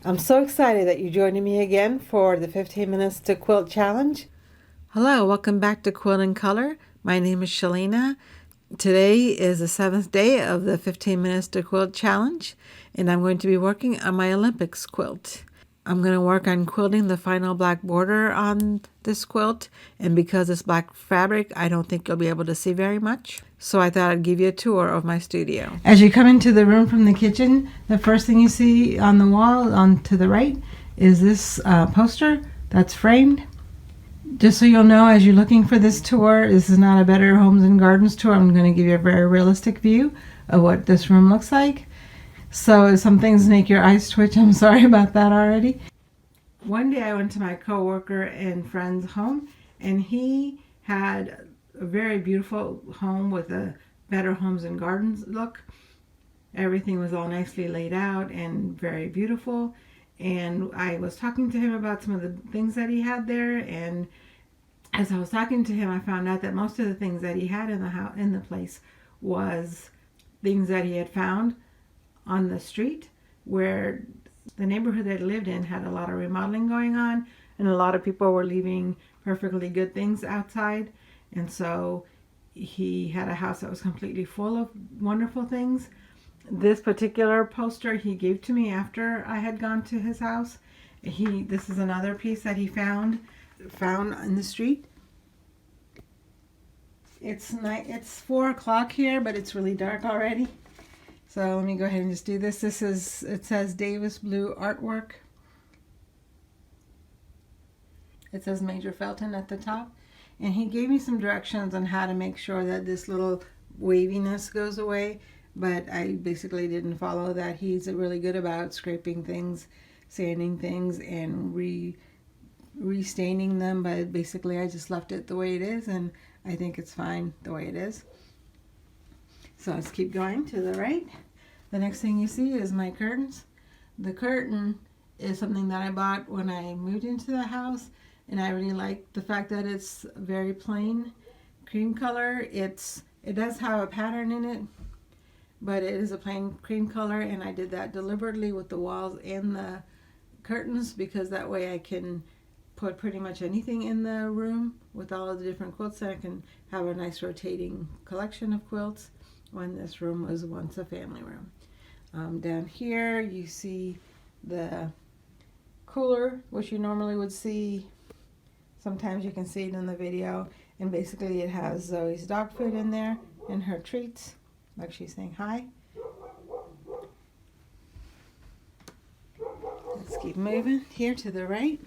I'm so excited that you're joining me again for the 15 Minutes to Quilt Challenge. Hello, welcome back to Quilt in Color. My name is Shalina. Today is the 7th day of the 15 Minutes to Quilt Challenge, and I'm going to be working on my Olympics quilt. I'm going to work on quilting the final black border on this quilt, and because it's black fabric, I don't think you'll be able to see very much. So I thought I'd give you a tour of my studio. As you come into the room from the kitchen, the first thing you see on the wall on to the right is this poster that's framed. Just so you'll know, as you're looking for this tour, this is not a Better Homes and Gardens tour. I'm going to give you a very realistic view of what this room looks like. So if some things make your eyes twitch, I'm sorry about that already. One day I went to my coworker and friend's home, and he had a very beautiful home with a Better Homes and Gardens look. Everything was all nicely laid out and very beautiful. And I was talking to him about some of the things that he had there, and as I was talking to him, I found out that most of the things that he had in the house, in the place, was things that he had found on the street, where the neighborhood that he lived in had a lot of remodeling going on, and a lot of people were leaving perfectly good things outside. And so he had a house that was completely full of wonderful things. This particular poster he gave to me after I had gone to his house. This is another piece that he found in the street. It's 4 o'clock here, but it's really dark already. So let me go ahead and just do this. It says Davis Blue Artwork. It says Major Felton at the top. And he gave me some directions on how to make sure that this little waviness goes away, but I basically didn't follow that. He's really good about scraping things, sanding things, and restaining them, but basically I just left it the way it is, and I think it's fine the way it is. So let's keep going to the right. The next thing you see is my curtains. The curtain is something that I bought when I moved into the house, and I really like the fact that it's very plain cream color. It does have a pattern in it, but it is a plain cream color, and I did that deliberately with the walls and the curtains because that way I can put pretty much anything in the room with all of the different quilts, and I can have a nice rotating collection of quilts when this room was once a family room. Down here you see the cooler, which you normally would see. Sometimes you can see it in the video, and basically it has Zoe's dog food in there and her treats, like she's saying hi. Let's keep moving. Here to the right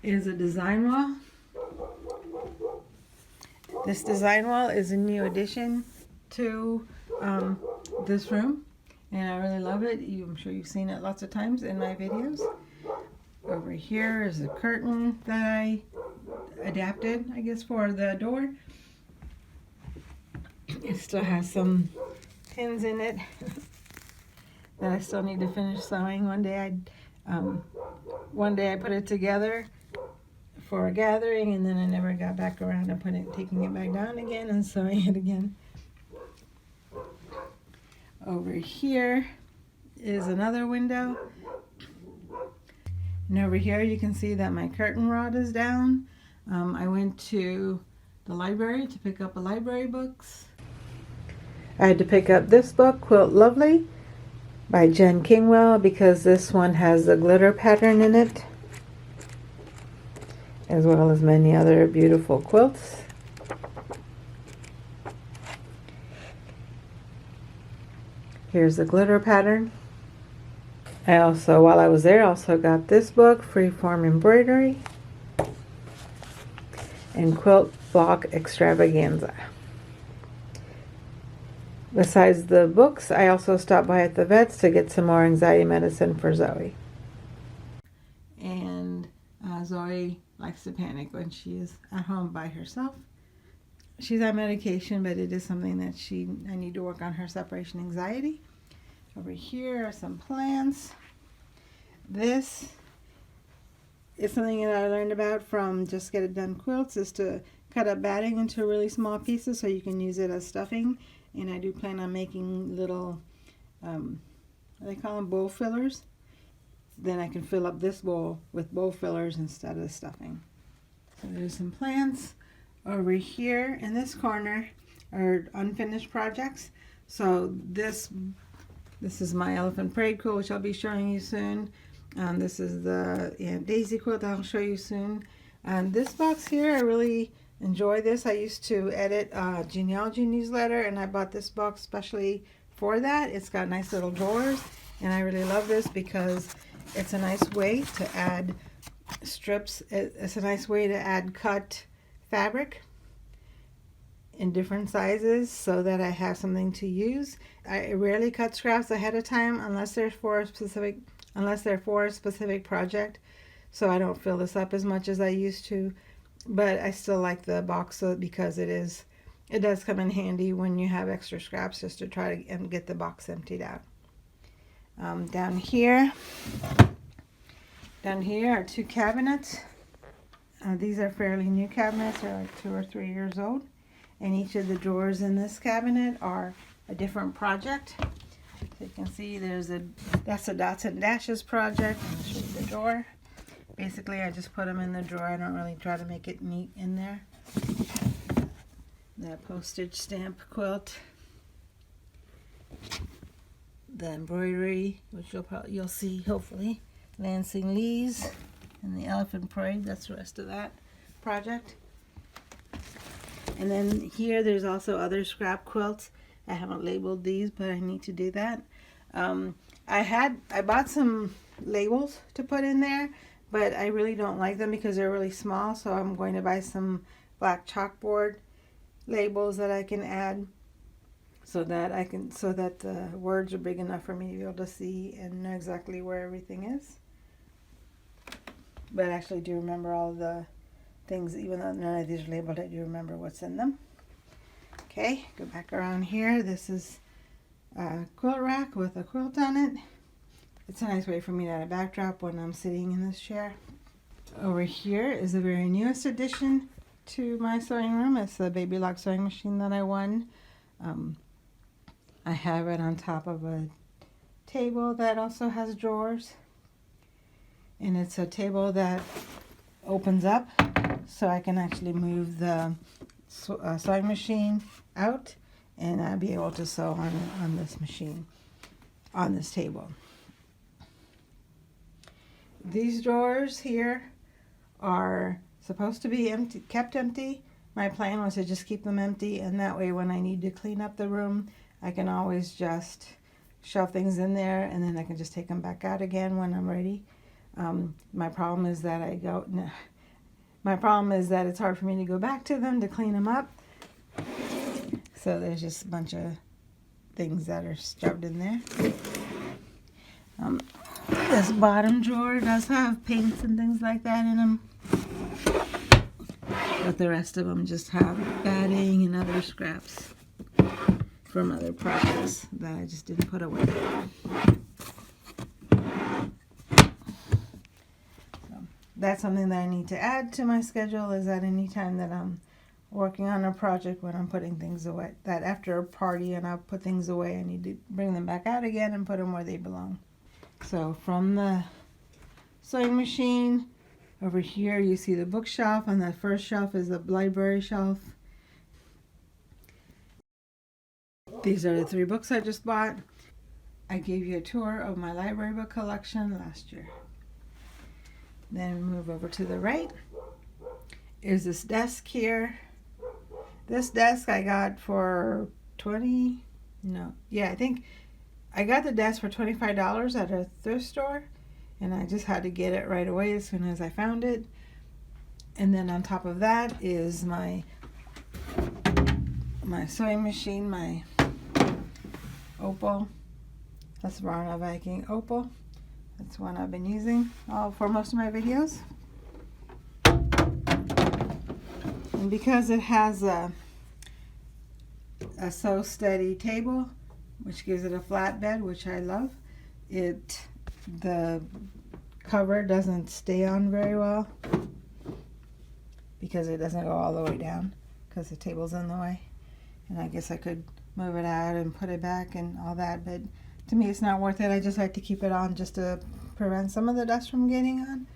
is a design wall. This design wall is a new addition to this room, and I really love it. I'm sure you've seen it lots of times in my videos. Over here is a curtain that I adapted, I guess, for the door. It still has some pins in it that I still need to finish sewing. One day I put it together for a gathering, and then I never got back around to taking it back down again and sewing it again. Over here is another window. And over here you can see that my curtain rod is down. I went to the library to pick up a library books. I had to pick up this book, Quilt Lovely by Jen Kingwell, because this one has a glitter pattern in it, as well as many other beautiful quilts. Here's the glitter pattern. I also, while I was there, also got this book, Freeform Embroidery and Quilt Block Extravaganza. Besides the books, I also stopped by at the vet's to get some more anxiety medicine for Zoe. And Zoe likes to panic when she is at home by herself. She's on medication, but it is something that I need to work on her separation anxiety. Over here are some plants. This is something that I learned about from Just Get It Done Quilts, is to cut up batting into really small pieces so you can use it as stuffing. And I do plan on making little, they call them bowl fillers. then I can fill up this bowl with bowl fillers instead of stuffing. So there's some plants. Over here in this corner are unfinished projects. So this is my elephant parade quilt, which I'll be showing you soon. This is the daisy quilt that I'll show you soon. And this box here, I really enjoy this. I used to edit a genealogy newsletter, and I bought this box especially for that. It's got nice little drawers, and I really love this because it's a nice way to add strips. It's a nice way to add cut fabric in different sizes so that I have something to use. I rarely cut scraps ahead of time unless they're for a specific project, so I don't fill this up as much as I used to. But I still like the box because it does come in handy when you have extra scraps, just to try to get the box emptied out. Down here are two cabinets. These are fairly new cabinets. They're like 2 or 3 years old. And each of the drawers in this cabinet are a different project. So you can see that's a dots and dashes project. I'll show you the drawer. Basically, I just put them in the drawer. I don't really try to make it neat in there. The postage stamp quilt. The embroidery, which you'll see hopefully. Lansing Lee's and the elephant parade. That's the rest of that project. And then here there's also other scrap quilts. I haven't labeled these, but I need to do that. I bought some labels to put in there, but I really don't like them because they're really small, so I'm going to buy some black chalkboard labels that I can add so that the words are big enough for me to be able to see and know exactly where everything is. But I actually do remember all the things, even though none of these are labeled. I do remember what's in them. Okay, go back around here. This is a quilt rack with a quilt on it. It's a nice way for me to add a backdrop when I'm sitting in this chair. Over here is the very newest addition to my sewing room. It's the baby lock sewing machine that I won. I have it on top of a table that also has drawers. And it's a table that opens up so I can actually move the sewing machine out, and I'll be able to sew on this machine, on this table. These drawers here are supposed to be kept empty. My plan was to just keep them empty, and that way when I need to clean up the room, I can always just shove things in there, and then I can just take them back out again when I'm ready. My problem is that it's hard for me to go back to them to clean them up. So there's just a bunch of things that are shoved in there. This bottom drawer does have paints and things like that in them. But the rest of them just have batting and other scraps from other projects that I just didn't put away. That's something that I need to add to my schedule, is that any time that I'm working on a project, when I'm putting things away, that after a party and I'll put things away, I need to bring them back out again and put them where they belong. So from the sewing machine, over here you see the bookshelf. On the first shelf is the library shelf. These are the 3 books I just bought. I gave you a tour of my library book collection last year. Then move over to the right. Is this desk here. This desk I got for I think I got the desk for $25 at a thrift store, and I just had to get it right away as soon as I found it. And then on top of that is my sewing machine, my Opal. That's Rana Viking Opal. That's one I've been using for most of my videos. And because it has a sew steady table, which gives it a flat bed, which I love, the cover doesn't stay on very well because it doesn't go all the way down because the table's in the way. And I guess I could move it out and put it back and all that, but to me it's not worth it. I just like to keep it on just to prevent some of the dust from getting on.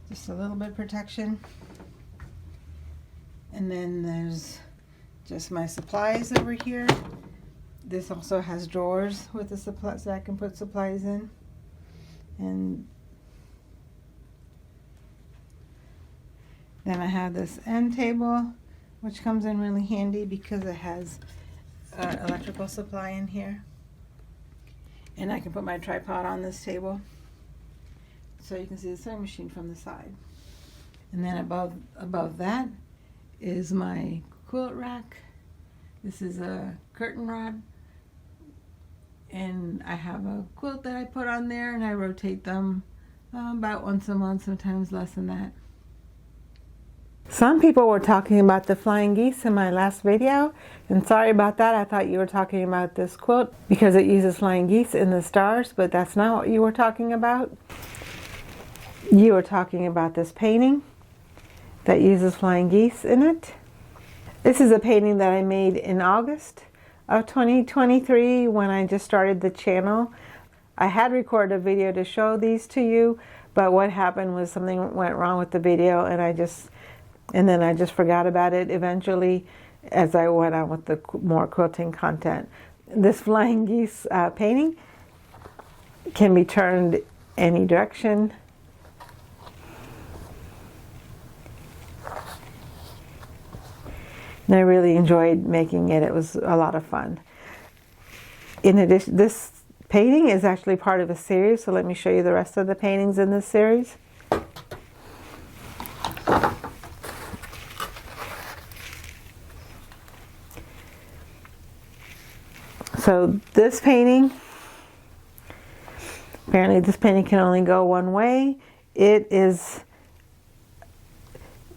Just a little bit of protection. And then there's just my supplies over here. This also has drawers with the supplies that I can put supplies in. And then I have this end table, which comes in really handy because it has electrical supply in here. And I can put my tripod on this table so you can see the sewing machine from the side. And then above that is my quilt rack. This is a curtain rod. And I have a quilt that I put on there, and I rotate them about once a month, sometimes less than that. Some people were talking about the flying geese in my last video, and sorry about that. I thought you were talking about this quilt because it uses flying geese in the stars, but that's not what you were talking about. You were talking about this painting that uses flying geese in it. This is a painting that I made in August of 2023 when I just started the channel. I had recorded a video to show these to you, but what happened was something went wrong with the video, and then I just forgot about it eventually as I went on with the more quilting content. This flying geese painting can be turned any direction. And I really enjoyed making it. It was a lot of fun. In addition, this painting is actually part of a series, so let me show you the rest of the paintings in this series. So this painting, apparently this painting can only go one way. It is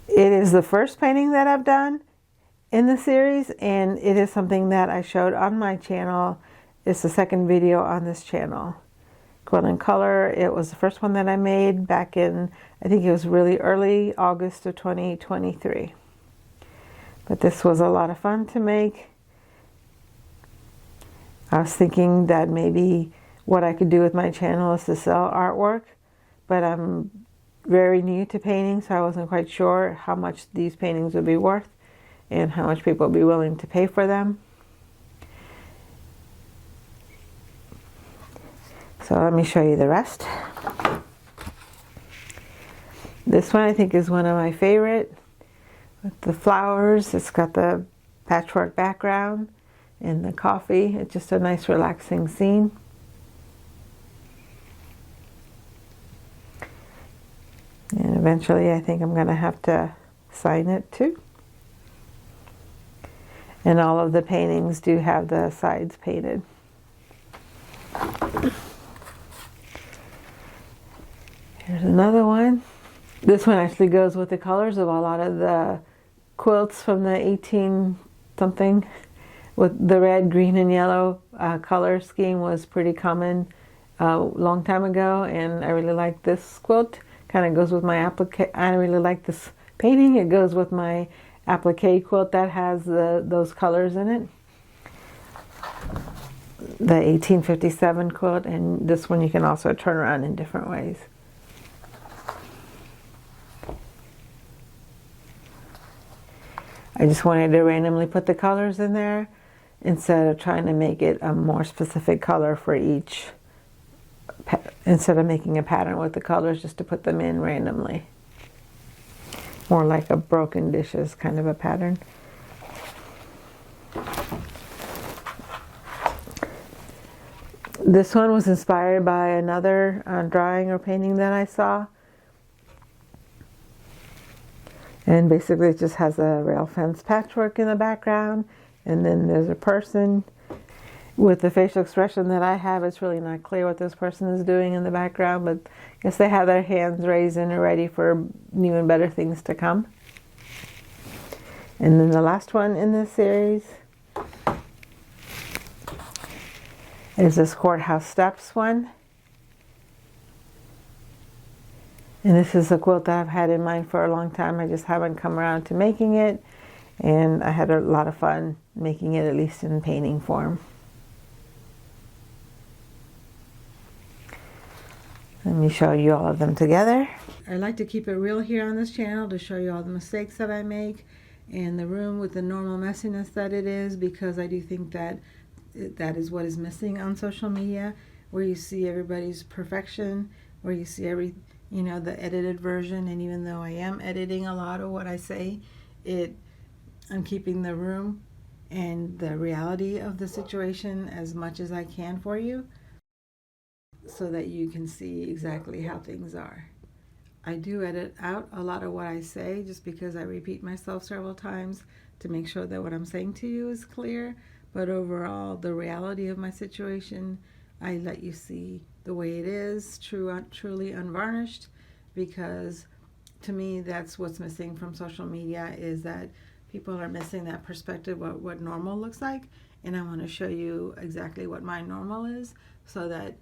the first painting that I've done in the series, and it is something that I showed on my channel. It's the second video on this channel. Quilt in Color, it was the first one that I made back in, I think it was really early August of 2023. But this was a lot of fun to make. I was thinking that maybe what I could do with my channel is to sell artwork, but I'm very new to painting, so I wasn't quite sure how much these paintings would be worth and how much people would be willing to pay for them. So let me show you the rest. This one I think is one of my favorite, with the flowers. It's got the patchwork background and the coffee. It's just a nice relaxing scene. And eventually I think I'm going to have to sign it too. And all of the paintings do have the sides painted. Here's another one. This one actually goes with the colors of a lot of the quilts from the 18-something. With the red, green, and yellow color scheme was pretty common a long time ago, and I really like this quilt. Kind of goes with my applique. I really like this painting. It goes with my applique quilt that has those colors in it. The 1857 quilt, and this one you can also turn around in different ways. I just wanted to randomly put the colors in there instead of trying to make it a more specific color for each, instead of making a pattern with the colors, just to put them in randomly. More like a broken dishes kind of a pattern. This one was inspired by another drawing or painting that I saw. And basically it just has a rail fence patchwork in the background. And then there's a person with the facial expression that I have. It's really not clear what this person is doing in the background, but I guess they have their hands raised and are ready for new and better things to come. And then the last one in this series is this courthouse steps one. And this is a quilt that I've had in mind for a long time. I just haven't come around to making it. And I had a lot of fun making it, at least in painting form. Let me show you all of them together. I like to keep it real here on this channel to show you all the mistakes that I make and the room with the normal messiness that it is, because I do think that that is what is missing on social media, where you see everybody's perfection, where you see the edited version. And even though I am editing a lot of what I say, I'm keeping the room and the reality of the situation as much as I can for you, so that you can see exactly how things are. I do edit out a lot of what I say just because I repeat myself several times to make sure that what I'm saying to you is clear. But overall, the reality of my situation, I let you see the way it is, truly unvarnished, because to me that's what's missing from social media, is that people are missing that perspective of what normal looks like. And I want to show you exactly what my normal is, so that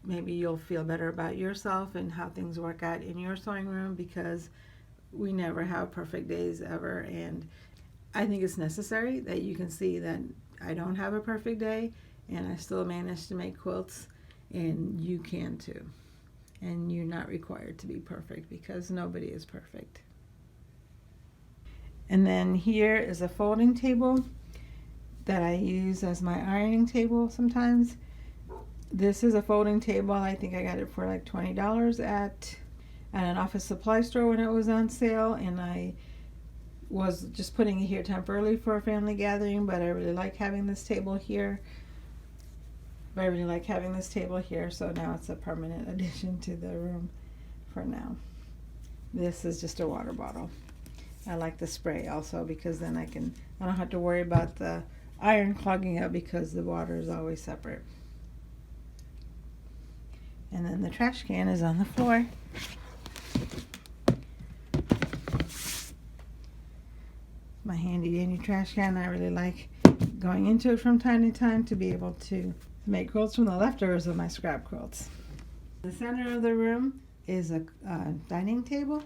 maybe you'll feel better about yourself and how things work out in your sewing room, because we never have perfect days ever. And I think it's necessary that you can see that I don't have a perfect day and I still manage to make quilts, and you can too. And you're not required to be perfect, because nobody is perfect. And then here is a folding table that I use as my ironing table sometimes. This is a folding table. I think I got it for like $20 at an office supply store when it was on sale, and I was just putting it here temporarily for a family gathering, but I really like having this table here. So now it's a permanent addition to the room for now. This is just a water bottle. I like the spray also, because then I don't have to worry about the iron clogging up, because the water is always separate. And then the trash can is on the floor. My handy dandy trash can. I really like going into it from time to time to be able to make quilts from the leftovers of my scrap quilts. The center of the room is a dining table,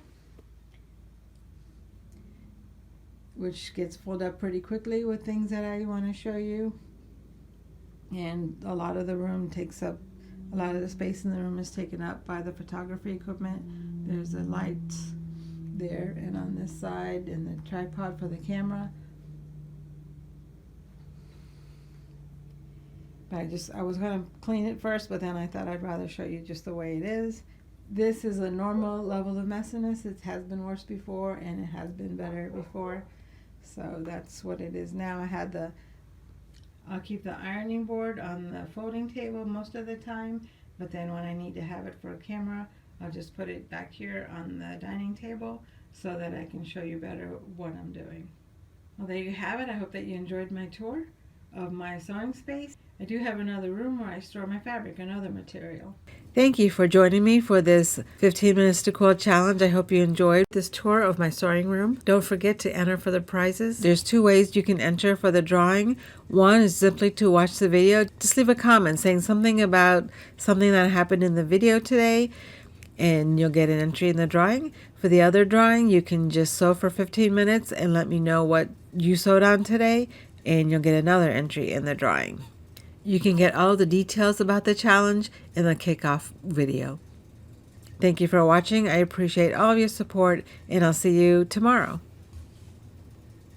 which gets filled up pretty quickly with things that I want to show you. And a lot of the space in the room is taken up by the photography equipment. There's a light there and on this side, and the tripod for the camera. But I was going to clean it first, but then I thought I'd rather show you just the way it is. This is a normal level of messiness. It has been worse before, and it has been better before. So that's what it is now. I'll keep the ironing board on the folding table most of the time, but then when I need to have it for a camera, I'll just put it back here on the dining table so that I can show you better what I'm doing. Well, there you have it. I hope that you enjoyed my tour of my sewing space. I do have another room where I store my fabric and other material. Thank you for joining me for this 15 minutes to quilt challenge. I hope you enjoyed this tour of my sewing room. Don't forget to enter for the prizes. There's 2 ways you can enter for the drawing. One is simply to watch the video. Just leave a comment saying something about something that happened in the video today, and you'll get an entry in the drawing. For the other drawing, you can just sew for 15 minutes and let me know what you sewed on today, and you'll get another entry in the drawing. You can get all the details about the challenge in the kickoff video. Thank you for watching. I appreciate all of your support, and I'll see you tomorrow.